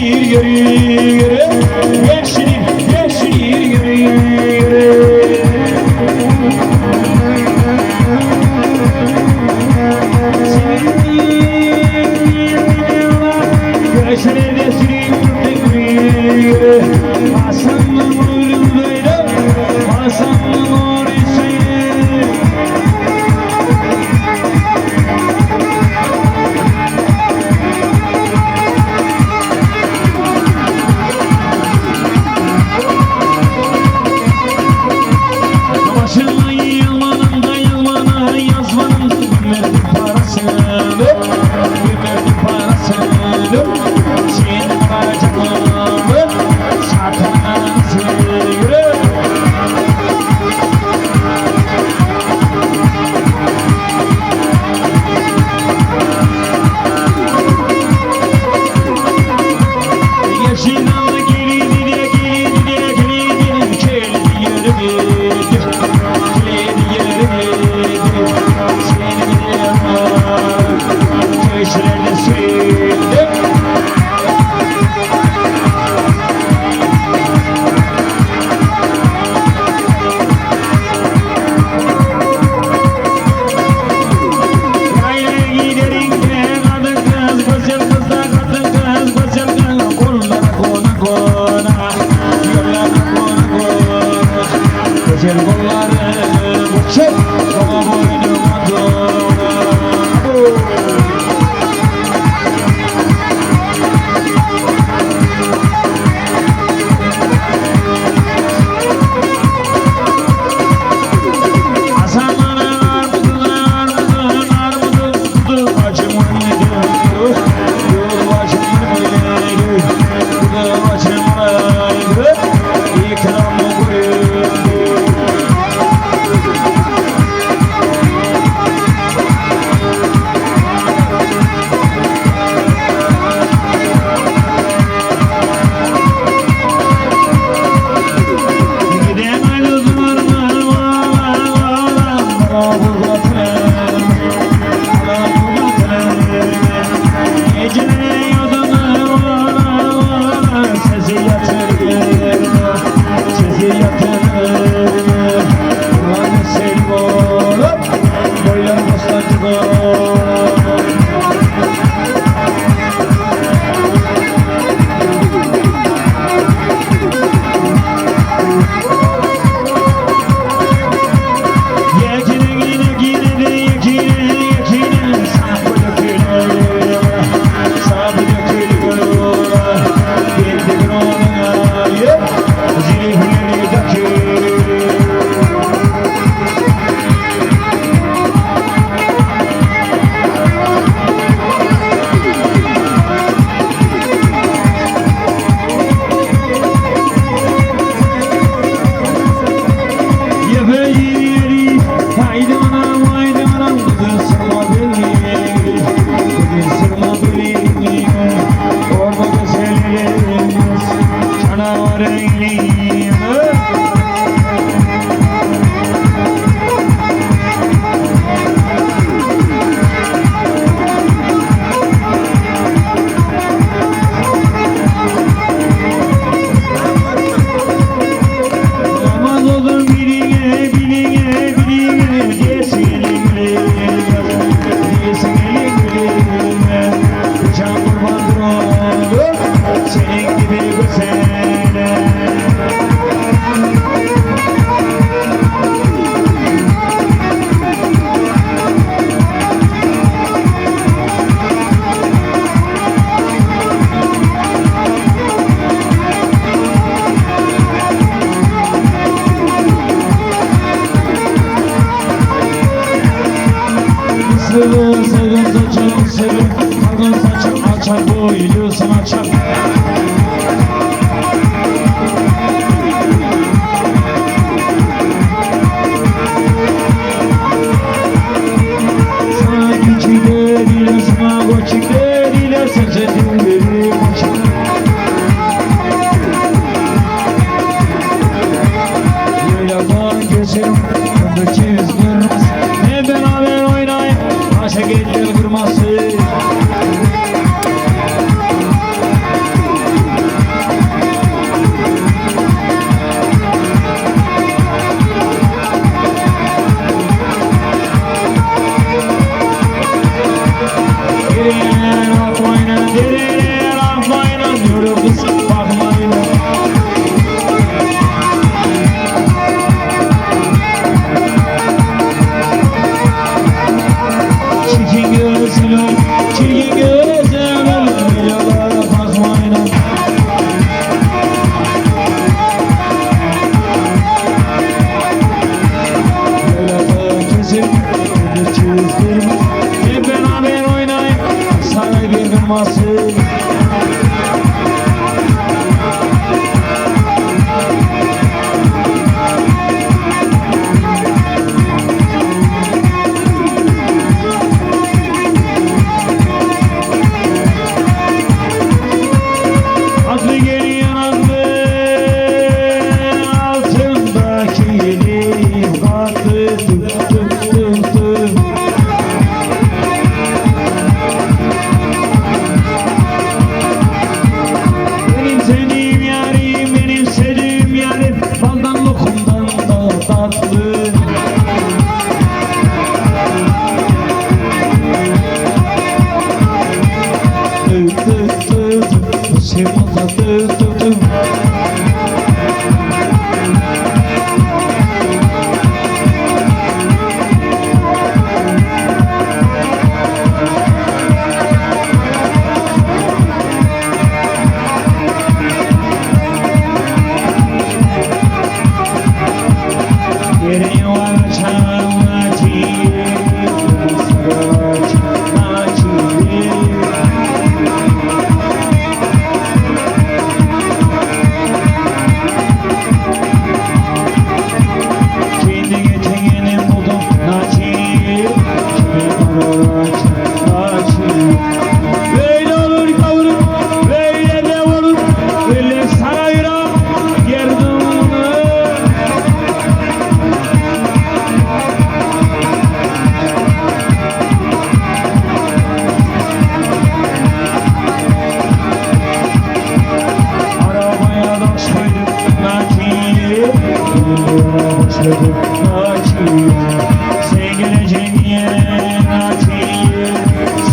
yürü yürü. Yeşil yürü yürü. Gözlerine sürüp yürü. Hasan'ın oğlum böyle. Hasan'ın oğlu sayı. Başına yılmanın da yılmana yazmanın verdim parasını. Verdim parasını. Senin bacaklarını satın yürü. Yaşından gelin diye kelli yürü. Güzel kollarım uçup baba boynuma doğru. Hasanlara armudu bacımın yürü. Yürü bacımın yürü. Yürü bacımın yürü. İkramı buyur. Sevin saçım sevin, kalın saçım açar, boylusun açar. Sana güçleriyle, sana koçikleriyle, sözlerimleri koçar. Yalan geçerim, öndeki yüz kırmızı, ne beraber oynayın. Aşa geliyor kırması. olmasın. Aklı geri yanandı, altındaki elim kalktı, tık tık tık tık. Benim sevdiğim yarim, benim sevdiğim yarim, baldan lokumdan da tatlı. Tık tık tık tık, sevmada tık tık tık. Yerini var çağırmaçı, sarılaç maçı. Kendi geçenim buldum naçı, sarılaç maçı. Böyle olur yavrum, böyle de olur, böyle sarayra yardımını. Arabaya taş koyduk naçı, başladık naçı. Sen geleceğin yere naçı,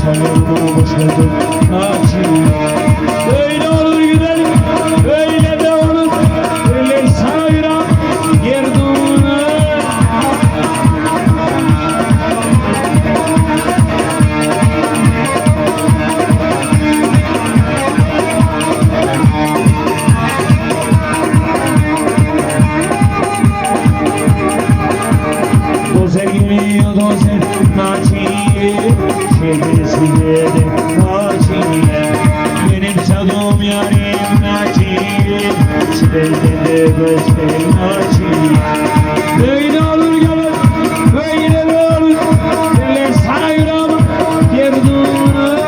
sayılma başladık naçı. Böyle olur güzelim, böyle de olur, böyle sarayra yardımını. Dozer geliyor dozer naçiye, şehirsiye de naçiye. Benim sadığım yarim naçiye, sibelde de göster naçiye. Böyle olur gelir, böyle de olur, böyle sayıram yardımını.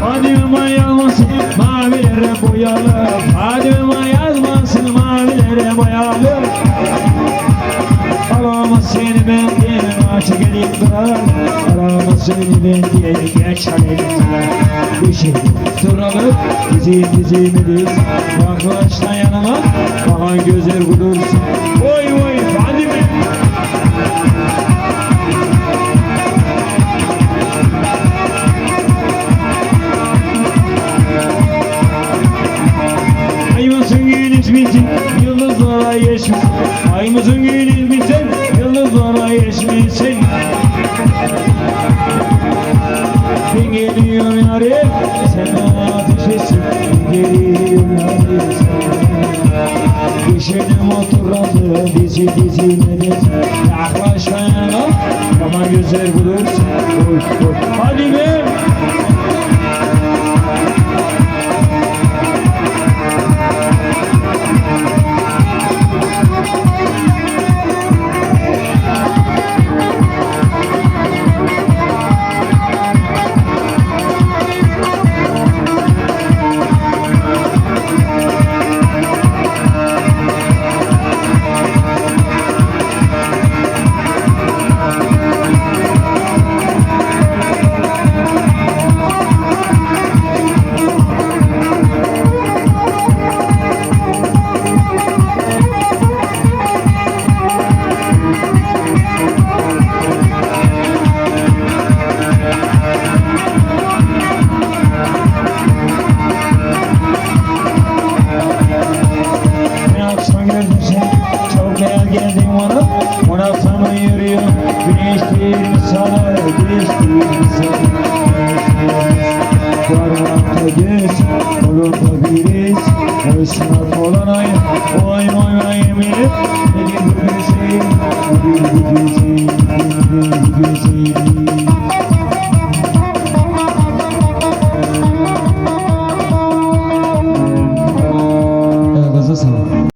Fadıma yazmasın mavilere boyalı, Fadıma yazmasın mavilere boyalı. Alamaz seni benden aşık elimden, alamaz seni benden geç elimden. Bir şey duralım, dizim diz, yaklaşta yanıma, bana gözler bulursun. Oy oy Fadıma. Aymazın günüz bitsin, yıldızlara geçmesin. Aymazın günüz bitsin, yıldızlara geçmesin. Ben geliyorum yarim, sen bana ateş etsin. Ben geliyorum yarim, sen bana. Düşenim oturalım, dizime desin. Yaklaşma yana, bana güzel bulursun. Oy oy, hadi be. güzelim